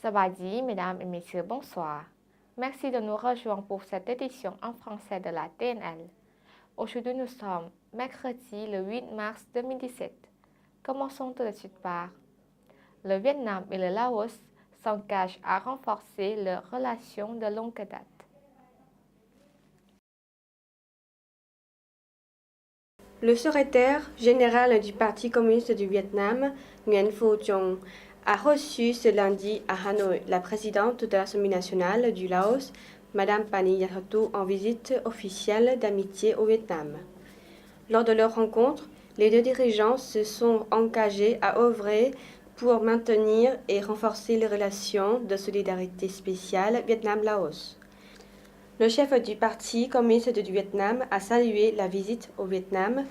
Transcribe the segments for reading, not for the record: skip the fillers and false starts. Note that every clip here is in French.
Sabadi, mesdames et messieurs, bonsoir. Merci de nous rejoindre pour cette édition en français de la TNL. Aujourd'hui, nous sommes mercredi le 8 mars 2017. Commençons tout de suite par le Vietnam et le Laos s'engagent à renforcer leurs relations de longue date. Le secrétaire général du Parti communiste du Vietnam, Nguyen Phu Trong, a reçu ce lundi à Hanoï la présidente de l'Assemblée nationale du Laos, Madame Pani Yathotu, en visite officielle d'amitié au Vietnam. Lors de leur rencontre, les deux dirigeants se sont engagés à œuvrer pour maintenir et renforcer les relations de solidarité spéciale Vietnam-Laos. Le chef du Parti communiste du Vietnam a salué la visite au Vietnam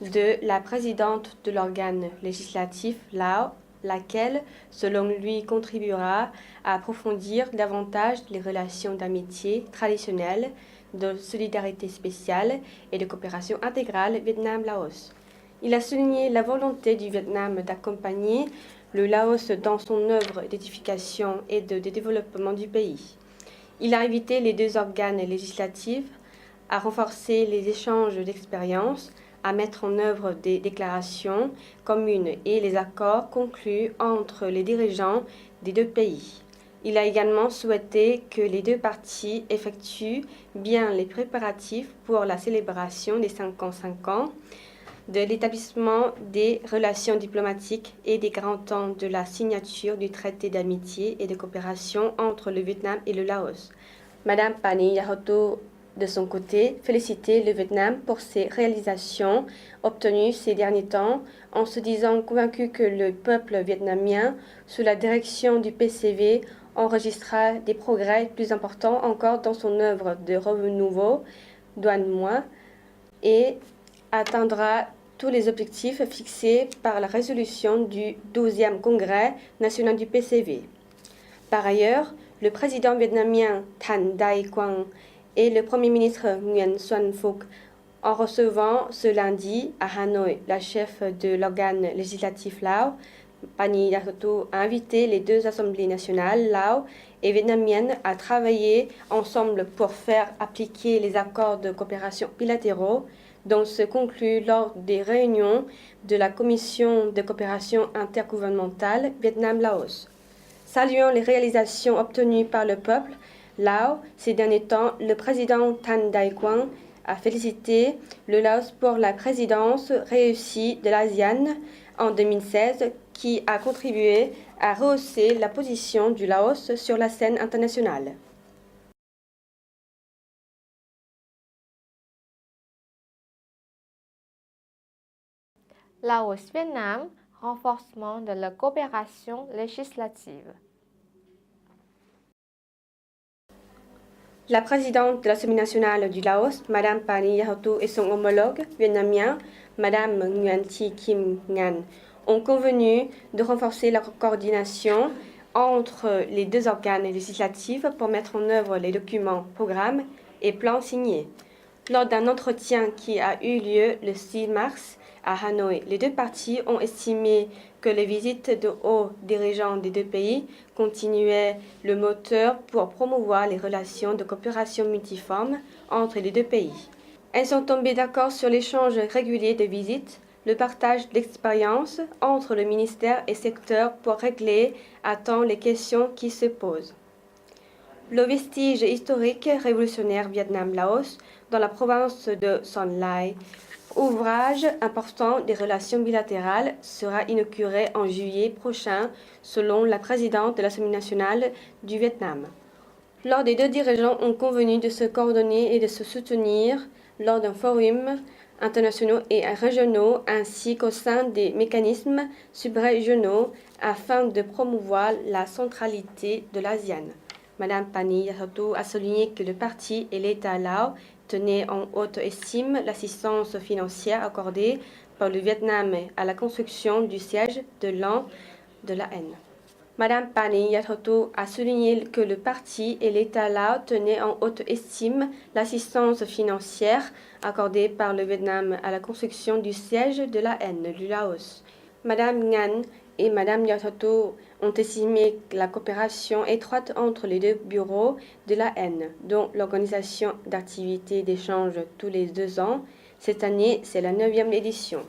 de la présidente de l'organe législatif Lao, laquelle, selon lui, contribuera à approfondir davantage les relations d'amitié traditionnelles, de solidarité spéciale et de coopération intégrale Vietnam-Laos. Il a souligné la volonté du Vietnam d'accompagner le Laos dans son œuvre d'édification et de développement du pays. Il a invité les deux organes législatifs à renforcer les échanges d'expériences, à mettre en œuvre des déclarations communes et les accords conclus entre les dirigeants des deux pays. Il a également souhaité que les deux parties effectuent bien les préparatifs pour la célébration des 55 ans de l'établissement des relations diplomatiques et des 40 ans de la signature du traité d'amitié et de coopération entre le Vietnam et le Laos. Madame Pani Yathotu, de son côté, félicité le Vietnam pour ses réalisations obtenues ces derniers temps, en se disant convaincue que le peuple vietnamien, sous la direction du PCV, enregistrera des progrès plus importants encore dans son œuvre de renouveau, douane moins, et atteindra tous les objectifs fixés par la résolution du 12e Congrès national du PCV. Par ailleurs, le président vietnamien Thanh Dai Quang et le Premier ministre Nguyen Xuan Phuc, en recevant ce lundi à Hanoï la chef de l'organe législatif Lao, Pani Yathotu, a invité les deux assemblées nationales Lao et vietnamiennes à travailler ensemble pour faire appliquer les accords de coopération bilatéraux dont se conclut lors des réunions de la Commission de coopération intergouvernementale Vietnam-Laos. Saluant les réalisations obtenues par le peuple Lao ces derniers temps, le président Thanh Dai Quang a félicité le Laos pour la présidence réussie de l'ASEAN en 2016 qui a contribué à rehausser la position du Laos sur la scène internationale. Laos-Vietnam, renforcement de la coopération législative. La présidente de l'Assemblée nationale du Laos, Madame Pani Yathotu, et son homologue vietnamien, Madame Nguyen Thi Kim Ngan, ont convenu de renforcer la coordination entre les deux organes législatifs pour mettre en œuvre les documents, programmes et plans signés. Lors d'un entretien qui a eu lieu le 6 mars à Hanoï, les deux parties ont estimé que les visites de hauts dirigeants des deux pays continuaient le moteur pour promouvoir les relations de coopération multiforme entre les deux pays. Elles sont tombées d'accord sur l'échange régulier de visites, le partage d'expériences entre le ministère et secteur pour régler à temps les questions qui se posent. Le vestige historique révolutionnaire Vietnam-Laos dans la province de Son Lai, ouvrage important des relations bilatérales, sera inauguré en juillet prochain selon la présidente de l'Assemblée nationale du Vietnam. Lors des deux dirigeants ont convenu de se coordonner et de se soutenir lors d'un forum internationaux et régionaux ainsi qu'au sein des mécanismes subrégionaux afin de promouvoir la centralité de l'ASEAN. Madame Pani Yathotu a souligné que le parti et l'État Lao tenaient en haute estime l'assistance financière accordée par le Vietnam à la construction du siège de l'an de la haine. Madame Pani Yathotu a souligné que le parti et l'État Lao tenaient en haute estime l'assistance financière accordée par le Vietnam à la construction du siège de la haine du Laos. Madame Ngan et Mme Yatoto ont estimé la coopération étroite entre les deux bureaux de l'AN, dont l'organisation d'activités d'échange tous les 2 ans. Cette année, c'est la 9e édition.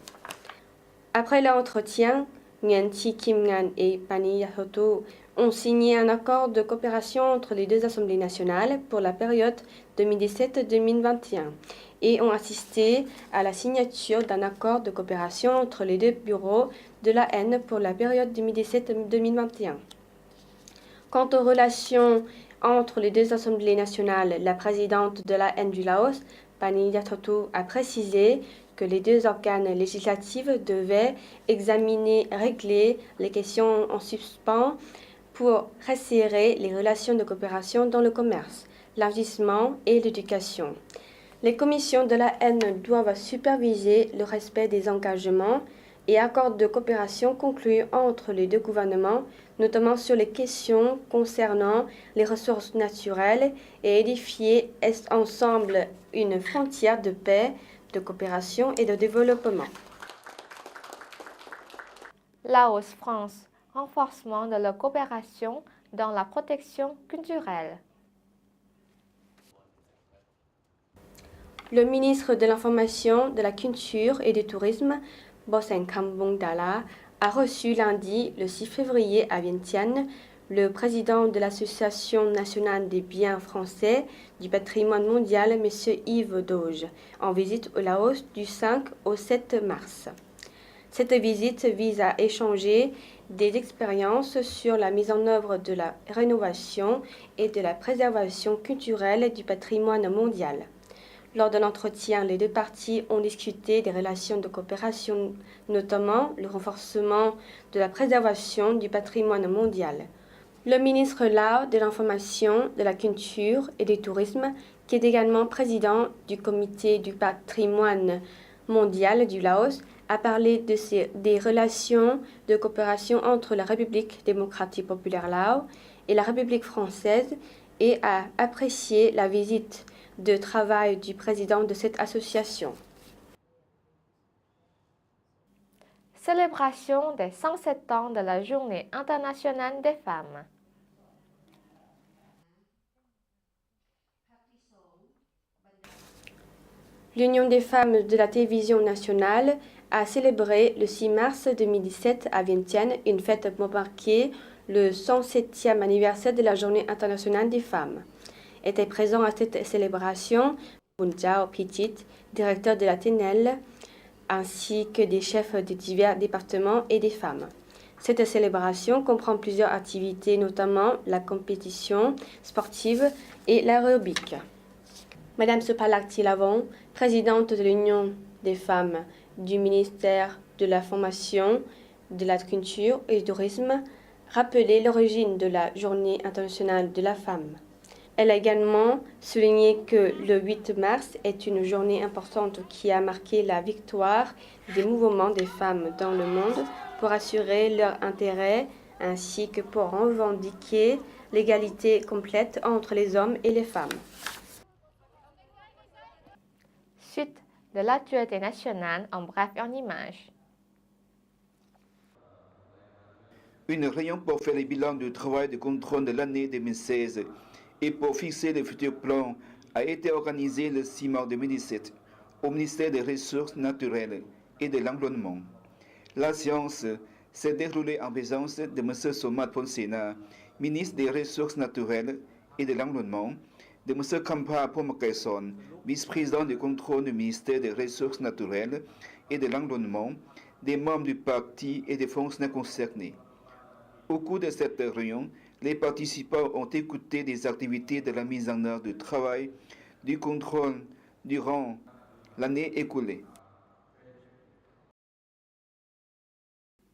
Après l'entretien, Nguyen Thi Kim Ngan et Pani Yatoto ont signé un accord de coopération entre les deux assemblées nationales pour la période 2017-2021 et ont assisté à la signature d'un accord de coopération entre les deux bureaux de l'AN pour la période 2017-2021. Quant aux relations entre les deux assemblées nationales, la présidente de l'AN du Laos, Pani Yatoto, a précisé que les deux organes législatifs devaient examiner et régler les questions en suspens pour resserrer les relations de coopération dans le commerce, l'investissement et l'éducation. Les commissions de l'AN doivent superviser le respect des engagements et accords de coopération conclus entre les deux gouvernements, notamment sur les questions concernant les ressources naturelles, et édifier ensemble une frontière de paix, de coopération et de développement. Laos-France, renforcement de la coopération dans la protection culturelle. Le ministre de l'Information, de la Culture et du Tourisme, Bosen Kambong Dala, a reçu lundi, le 6 février à Vientiane, le président de l'Association nationale des biens français du patrimoine mondial, M. Yves Dauge, en visite au Laos du 5 au 7 mars. Cette visite vise à échanger des expériences sur la mise en œuvre de la rénovation et de la préservation culturelle du patrimoine mondial. Lors de l'entretien, les deux parties ont discuté des relations de coopération, notamment le renforcement de la préservation du patrimoine mondial. Le ministre Lao de l'Information, de la Culture et du Tourisme, qui est également président du Comité du patrimoine mondial du Laos, a parlé des relations de coopération entre la République démocratique populaire Lao et la République française et a apprécié la visite de travail du président de cette association. Célébration des 107 ans de la Journée internationale des femmes. L'Union des femmes de la télévision nationale a célébré le 6 mars 2017 à Vientiane une fête marquée le 107e anniversaire de la Journée internationale des femmes. Était présent à cette célébration Bunjao Pichit, directeur de la TNL, ainsi que des chefs de divers départements et des femmes. Cette célébration comprend plusieurs activités, notamment la compétition sportive et l'aérobic. Madame Sopalak Tilavon, présidente de l'Union des femmes du ministère de la Formation, de la Culture et du Tourisme, rappelait l'origine de la Journée internationale de la femme. Elle a également souligné que le 8 mars est une journée importante qui a marqué la victoire des mouvements des femmes dans le monde pour assurer leurs intérêts ainsi que pour revendiquer l'égalité complète entre les hommes et les femmes. Suite de l'actualité nationale en bref et en images. Une réunion pour faire le bilan du travail de contrôle de l'année 2016 et pour fixer le futur plan a été organisée le 6 mars 2017 au ministère des Ressources naturelles et de l'Environnement. La séance s'est déroulée en présence de M. Somat Ponsena, ministre des Ressources naturelles et de l'Environnement, de M. Kampa Pomakaison, vice-président du contrôle du ministère des Ressources naturelles et de l'Environnement, des membres du parti et des fonctionnaires concernés. Au cours de cette réunion, les participants ont écouté des activités de la mise en œuvre du travail du contrôle durant l'année écoulée.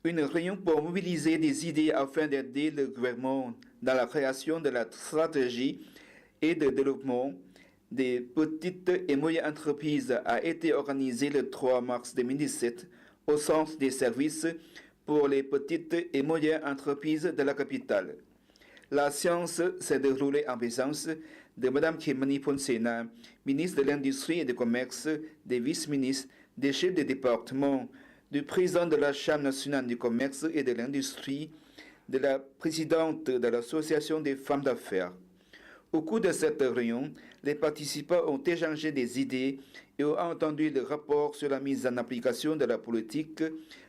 Une réunion pour mobiliser des idées afin d'aider le gouvernement dans la création de la stratégie et de développement des petites et moyennes entreprises a été organisée le 3 mars 2017 au Centre des services pour les petites et moyennes entreprises de la capitale. La séance s'est déroulée en présence de Mme Khimani Ponsena, ministre de l'Industrie et du Commerce, des vice-ministres, des chefs de département du président de la Chambre nationale du commerce et de l'industrie, de la présidente de l'Association des femmes d'affaires. Au cours de cette réunion, les participants ont échangé des idées et ont entendu le rapport sur la mise en application de la politique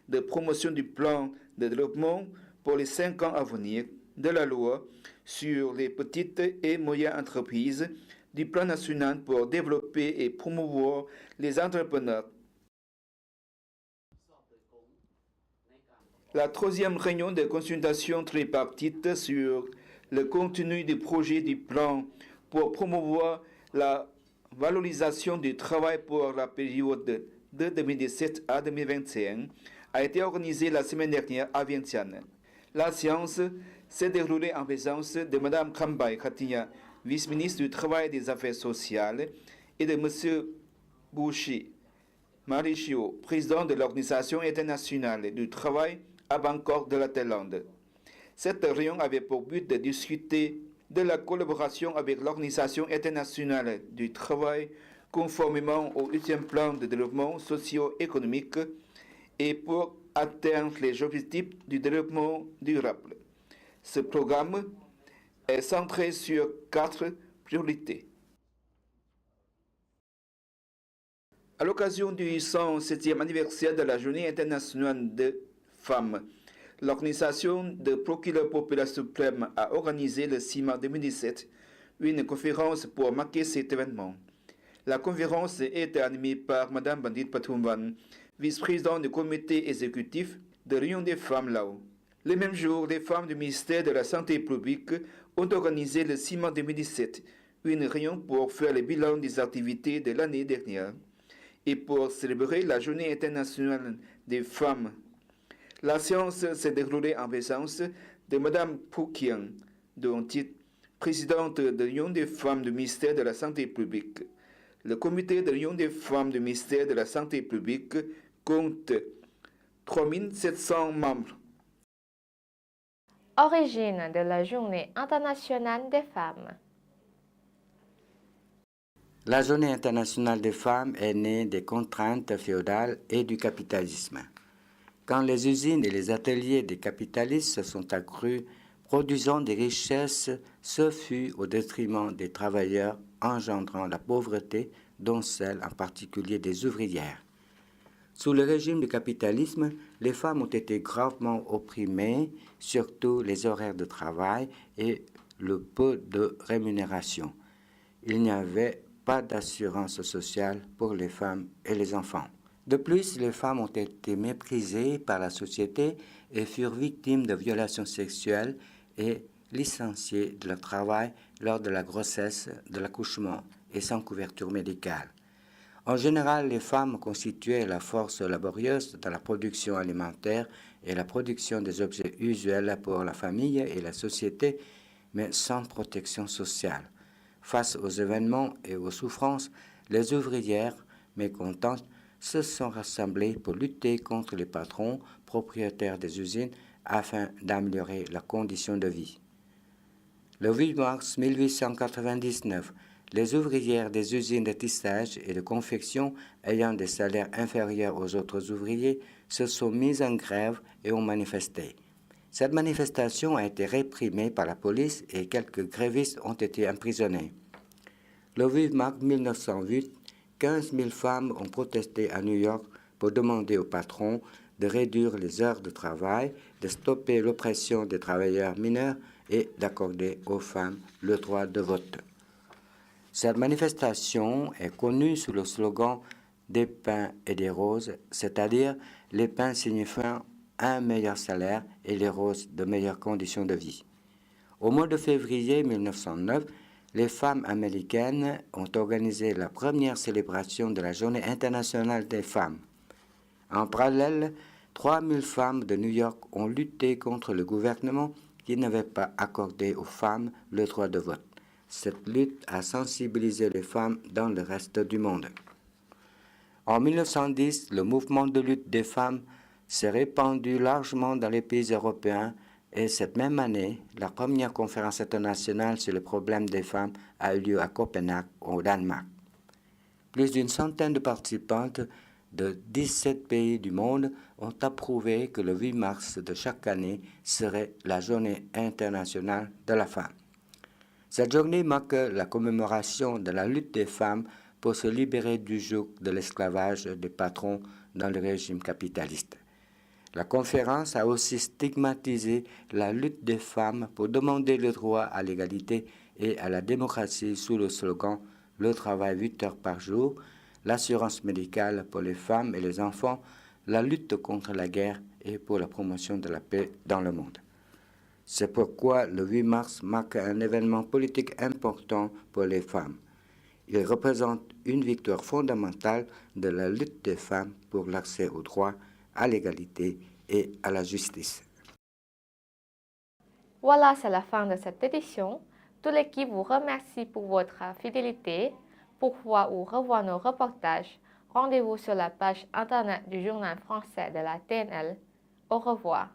de promotion du plan de développement pour les 5 ans à venir, de la loi sur les petites et moyennes entreprises, du plan national pour développer et promouvoir les entrepreneurs. La troisième réunion de consultation tripartite sur le contenu du projet du plan pour promouvoir la valorisation du travail pour la période de 2017 à 2021 a été organisée la semaine dernière à Vientiane. La séance s'est déroulée en présence de Mme Kambay Khatia, vice-ministre du Travail et des Affaires sociales, et de M. Bouchi Marichio, président de l'Organisation internationale du travail à Bangkok de la Thaïlande. Cette réunion avait pour but de discuter de la collaboration avec l'Organisation internationale du travail conformément au 8e plan de développement socio-économique et pour atteindre les objectifs du développement durable. Ce programme est centré sur 4 priorités. À l'occasion du 107e anniversaire de la Journée internationale des femmes, l'Organisation de procureurs populaires suprêmes a organisé le 6 mars 2017 une conférence pour marquer cet événement. La conférence était animée par Mme Bandit Patumvan, vice-présidente du comité exécutif de l'Union des femmes Lao. Le même jour, les femmes du ministère de la Santé publique ont organisé le 6 mars 2017 une réunion pour faire le bilan des activités de l'année dernière et pour célébrer la Journée internationale des femmes. La séance s'est déroulée en présence de Mme Poukian, dont titre présidente de l'Union des femmes du ministère de la Santé publique. Le comité de l'Union des femmes du ministère de la Santé publique compte 3700 membres. Origine de la Journée internationale des femmes. La Journée internationale des femmes est née des contraintes féodales et du capitalisme. Quand les usines et les ateliers des capitalistes se sont accrus, produisant des richesses, ce fut au détriment des travailleurs, engendrant la pauvreté, dont celle en particulier des ouvrières. Sous le régime du capitalisme, les femmes ont été gravement opprimées, surtout les horaires de travail et le peu de rémunération. Il n'y avait pas d'assurance sociale pour les femmes et les enfants. De plus, les femmes ont été méprisées par la société et furent victimes de violations sexuelles et licenciées de leur travail lors de la grossesse, de l'accouchement et sans couverture médicale. En général, les femmes constituaient la force laborieuse dans la production alimentaire et la production des objets usuels pour la famille et la société, mais sans protection sociale. Face aux événements et aux souffrances, les ouvrières, mécontentes, se sont rassemblées pour lutter contre les patrons propriétaires des usines afin d'améliorer leurs conditions de vie. Le 8 mars 1899, les ouvrières des usines de tissage et de confection ayant des salaires inférieurs aux autres ouvriers se sont mises en grève et ont manifesté. Cette manifestation a été réprimée par la police et quelques grévistes ont été emprisonnés. Le 8 mars 1908, 15 000 femmes ont protesté à New York pour demander aux patrons de réduire les heures de travail, de stopper l'oppression des travailleurs mineurs et d'accorder aux femmes le droit de vote. Cette manifestation est connue sous le slogan « Des pains et des roses », c'est-à-dire les pains signifiant un meilleur salaire et les roses de meilleures conditions de vie. Au mois de février 1909, les femmes américaines ont organisé la première célébration de la Journée internationale des femmes. En parallèle, 3000 femmes de New York ont lutté contre le gouvernement qui n'avait pas accordé aux femmes le droit de vote. Cette lutte a sensibilisé les femmes dans le reste du monde. En 1910, le mouvement de lutte des femmes s'est répandu largement dans les pays européens et cette même année, la première conférence internationale sur les problèmes des femmes a eu lieu à Copenhague, au Danemark. Plus d'une centaine de participantes de 17 pays du monde ont approuvé que le 8 mars de chaque année serait la Journée internationale de la femme. Cette journée marque la commémoration de la lutte des femmes pour se libérer du joug de l'esclavage des patrons dans le régime capitaliste. La conférence a aussi stigmatisé la lutte des femmes pour demander le droit à l'égalité et à la démocratie sous le slogan « Le travail 8 heures par jour », l'assurance médicale pour les femmes et les enfants, la lutte contre la guerre et pour la promotion de la paix dans le monde. C'est pourquoi le 8 mars marque un événement politique important pour les femmes. Il représente une victoire fondamentale de la lutte des femmes pour l'accès aux droits, à l'égalité et à la justice. Voilà, c'est la fin de cette édition. Toute l'équipe vous remercie pour votre fidélité. Pour voir ou revoir nos reportages, rendez-vous sur la page internet du journal français de la TNL. Au revoir.